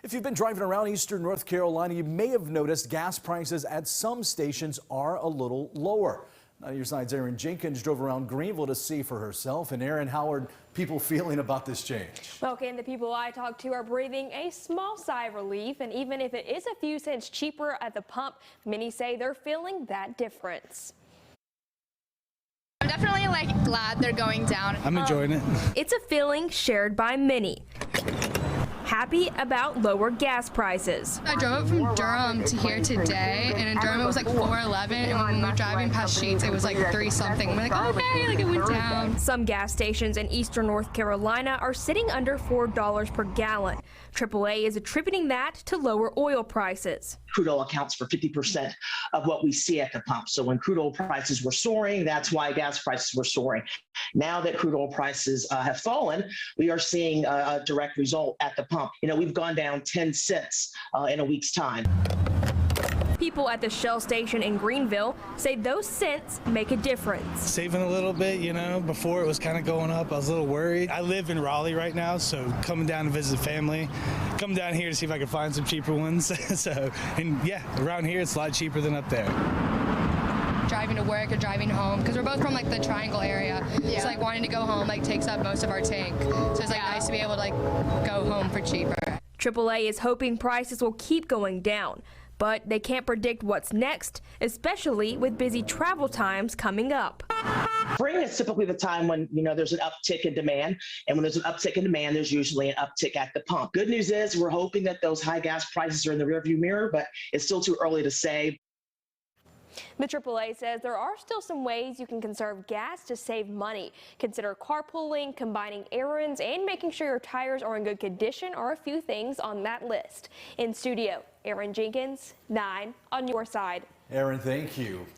If you've been driving around eastern North Carolina, you may have noticed gas prices at some stations are a little lower. Now, your side's Erin Jenkins drove around Greenville to see for herself. And Erin, how are people feeling about this change? Well, Ken, the people I talked to are breathing a small sigh of relief. And even if it is a few cents cheaper at the pump, many say they're feeling that difference. I'm definitely glad they're going down. I'm enjoying it. It's a feeling shared by many. Happy about lower gas prices. I drove up from Durham to here today, and in Durham it was like $4.11, and when we were driving past Sheets it was like 3 something. We're like, okay, it went down. Some gas stations in eastern North Carolina are sitting under $4 per gallon. AAA is attributing that to lower oil prices. Crude oil accounts for 50% of what we see at the pump. So when crude oil prices were soaring, that's why gas prices were soaring. Now that crude oil prices have fallen, we are seeing a direct result at the pump. You know, we've gone down 10 cents in a week's time. People at the Shell station in Greenville say those cents make a difference. Saving a little bit, you know, before it was kind of going up. I was a little worried. I live in Raleigh right now, so coming down to visit family, come down here to see if I can find some cheaper ones. And yeah, around here it's a lot cheaper than up there. Driving to work or driving home, because we're both from the Triangle area. Yeah. So wanting to go home takes up most of our tank. So it's nice to be able to go home for cheaper. AAA is hoping prices will keep going down, but they can't predict what's next, especially with busy travel times coming up. Spring is typically the time when, there's an uptick in demand. And when there's an uptick in demand, there's usually an uptick at the pump. Good news is we're hoping that those high gas prices are in the rearview mirror, but it's still too early to say. The AAA says there are still some ways you can conserve gas to save money. Consider carpooling, combining errands, and making sure your tires are in good condition are a few things on that list. In studio, Erin Jenkins, 9 on your side. Erin, thank you.